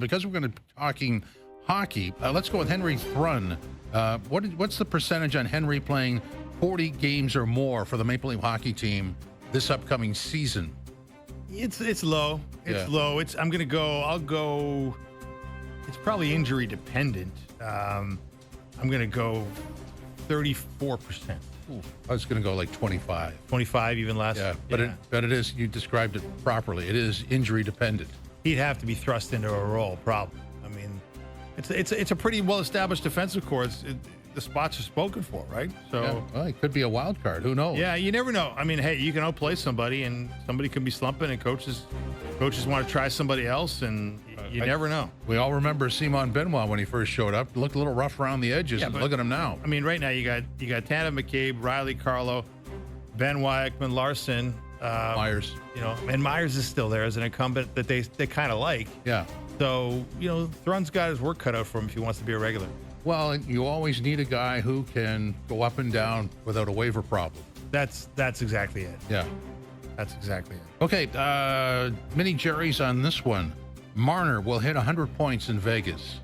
Because we're going to be talking hockey, let's go with Henry Thrun. What's the percentage on Henry playing 40 games or more for the Maple Leaf hockey team this upcoming season? It's low. It's low. I'll go. It's probably injury dependent. I'm gonna go 34%. Ooh, I was going to go like 25. 25, even less. Yeah, but it is. You described it properly. It is injury dependent. He'd have to be thrust into a role, probably. I mean, it's a pretty well established defensive core. The spots are spoken for, right? So, yeah. Well, it could be a wild card. Who knows? Yeah, you never know. I mean, hey, you can outplay somebody, and somebody could be slumping, and coaches want to try somebody else, and you never know. We all remember Simon Benoit when he first showed up. Looked a little rough around the edges, and look at him now. I mean, right now you got Tanev McCabe, Riley Carlo, Benoit, Ekman Larson, Myers. And Myers is still there as an incumbent that they kind of like. Yeah. So Thrun's got his work cut out for him if he wants to be a regular. Well, you always need a guy who can go up and down without a waiver problem. That's exactly it. Yeah. That's exactly it. Okay, mini Jerry's on this one. Marner will hit 100 points in Vegas.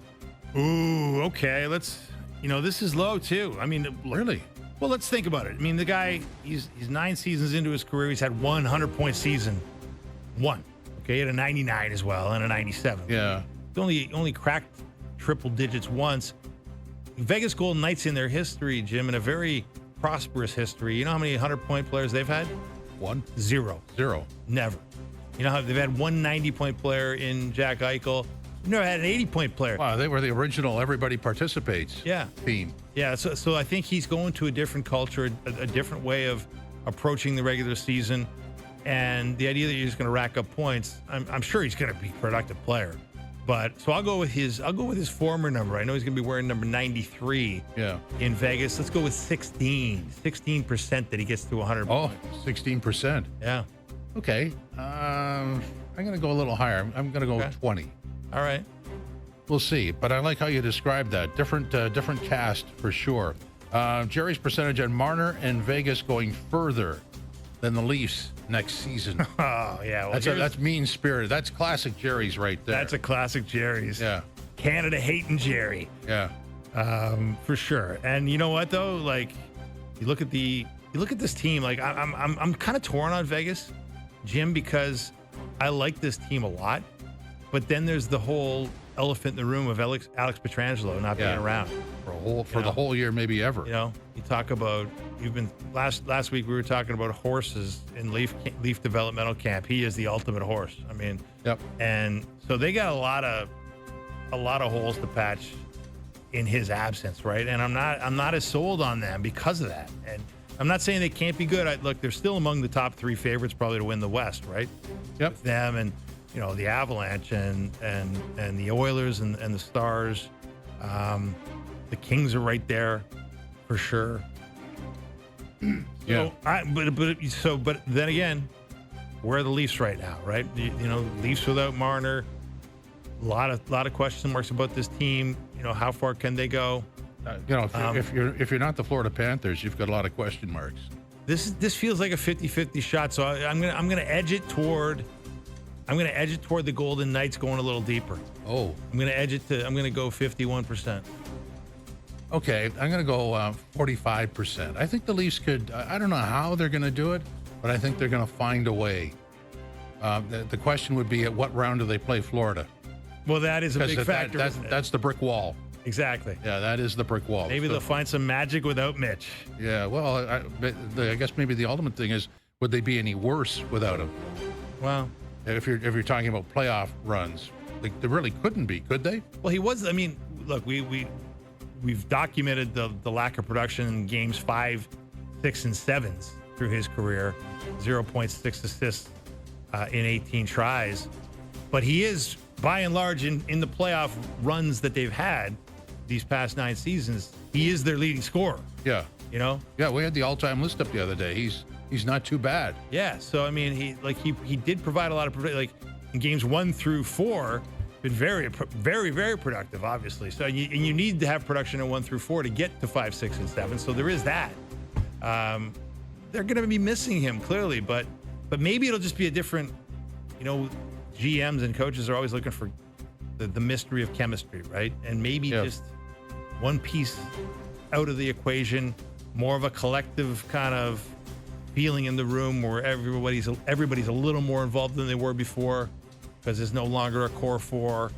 Ooh, okay. This is low too. I mean, Really? Well, let's think about it. I mean, the guy, he's 9 seasons into his career. He's had 100-point season. One. Okay, he had a 99 as well and a 97. Yeah. He only cracked triple digits once. Vegas Golden Knights in their history, Jim, in a very prosperous history. You know how many 100-point players they've had? One? Zero. Never. You know how they've had one 90-point player in Jack Eichel. Never had an 80-point player. Wow, they were the original everybody participates team. Yeah, so I think he's going to a different culture, a different way of approaching the regular season. And the idea that you're just going to rack up points, I'm sure he's going to be a productive player. But so I'll go with his former number. I know he's going to be wearing number 93 in Vegas. Let's go with 16% that he gets to 100 Oh, points. 16%. Yeah. Okay. I'm going to go a little higher. I'm going to go 20. All right. We'll see. But I like how you described that. Different cast for sure. Jerry's percentage on Marner and Vegas going further than the Leafs next season. Oh, yeah. Well, that's mean-spirited. That's classic Jerry's right there. That's a classic Jerry's. Yeah. Canada hating Jerry. Yeah. For sure. And you know what though? Like, you look at this team. Like, I'm kind of torn on Vegas, Jim, because I like this team a lot. But then there's the whole elephant in the room of Alex Pietrangelo not being around for the whole year, maybe ever. You talk about last week we were talking about horses in Leaf developmental camp. He is the ultimate horse. I mean, and so they got a lot of holes to patch in his absence, right? And I'm not as sold on them because of that. And I'm not saying they can't be good. Look, they're still among the top 3 favorites probably to win the West, right? Yep. With them and the Avalanche and the Oilers and the Stars. The Kings are right there for sure. Yeah. But then again, where are the Leafs right now, right? Leafs without Marner. A lot of question marks about this team. How far can they go? If you're not the Florida Panthers, you've got a lot of question marks. This feels like a 50-50 shot. So I'm gonna edge it toward. I'm going to edge it toward the Golden Knights going a little deeper. Oh. I'm going to go 51%. Okay, I'm going to go 45%. I think the Leafs could, I don't know how they're going to do it, but I think they're going to find a way. The question would be, at what round do they play Florida? Well, that is a big factor, isn't it? That's the brick wall. Exactly. Yeah, that is the brick wall. Maybe they'll find some magic without Mitch. Yeah, well, I guess maybe the ultimate thing is, would they be any worse without him? Well... If you're talking about playoff runs, they really couldn't be, could they? Well, he was. I mean, look, we've documented the lack of production in games 5, 6, and 7s through his career. 0.6 assists in 18 tries, but he is by and large in the playoff runs that they've had these past 9 seasons. He is their leading scorer. Yeah. Yeah, we had the all-time list up the other day. He's not too bad. Yeah, so I mean, he did provide a lot of in games 1 through 4, been very, very, very productive, obviously. So you need to have production in 1 through 4 to get to 5, 6, and 7. So there is that. They're going to be missing him clearly, but maybe it'll just be a different. GMs and coaches are always looking for the mystery of chemistry, right? And maybe Yeah. just one piece out of the equation, more of a collective kind of feeling in the room where everybody's a little more involved than they were before because there's no longer a core four.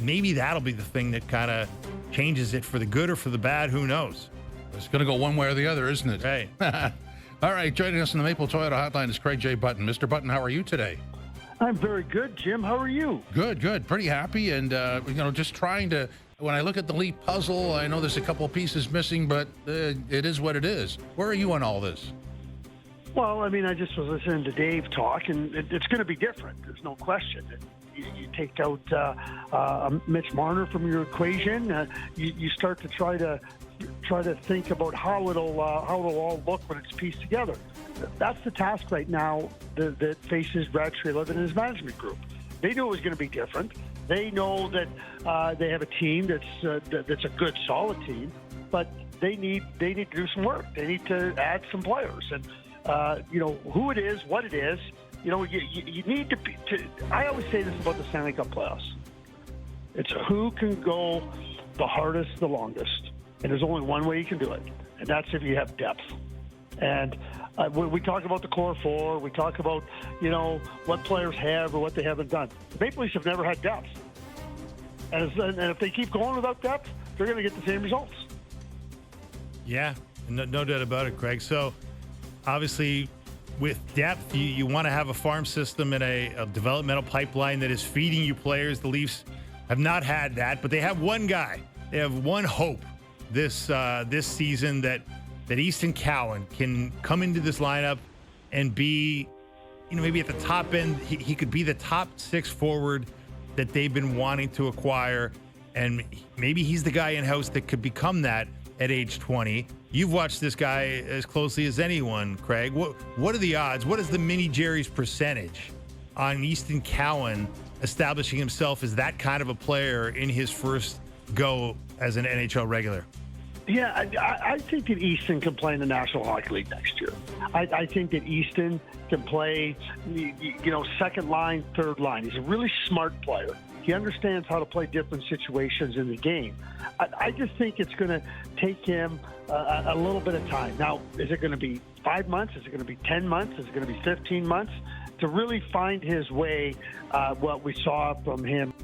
Maybe that'll be the thing that kind of changes it for the good or for the bad. Who knows? It's going to go one way or the other, isn't it? Right. All right, joining us on the Maple Toyota Hotline is Craig J. Button. Mr. Button, how are you today? I'm very good, Jim. How are you? Good. Pretty happy, and just trying to. When I look at the Leaf puzzle, I know there's a couple of pieces missing, but it is what it is. Where are you on all this? Well, I mean, I just was listening to Dave talk, and it's going to be different. There's no question. You take out Mitch Marner from your equation. You start to try to think about how it'll all look when it's pieced together. That's the task right now that faces Brad Treliving and his management group. They knew it was going to be different. They know that they have a team that's a good, solid team, but they need to do some work. They need to add some players, and who it is, what it is. You need to. I always say this about the Stanley Cup playoffs. It's who can go the hardest, the longest, and there's only one way you can do it, and that's if you have depth. And when we talk about the core four, we talk about what players have or what they haven't done. The Maple Leafs have never had depth, and if they keep going without depth, they're going to get the same results. Yeah, no doubt about it, Craig. So obviously, with depth, you want to have a farm system and a developmental pipeline that is feeding you players. The Leafs have not had that, but they have one guy. They have one hope this season that Easton Cowan can come into this lineup and be, maybe at the top end, he could be the top 6 forward that they've been wanting to acquire, and maybe he's the guy in-house that could become that at age 20. You've watched this guy as closely as anyone, Craig. What are the odds? What is the mini Jerry's percentage on Easton Cowan establishing himself as that kind of a player in his first go as an NHL regular? Yeah, I think that Easton can play in the National Hockey League next year. I think that Easton can play, second line, third line. He's a really smart player. He understands how to play different situations in the game. I just think it's going to take him a little bit of time. Now, is it going to be 5 months? Is it going to be 10 months? Is it going to be 15 months? To really find his way, what we saw from him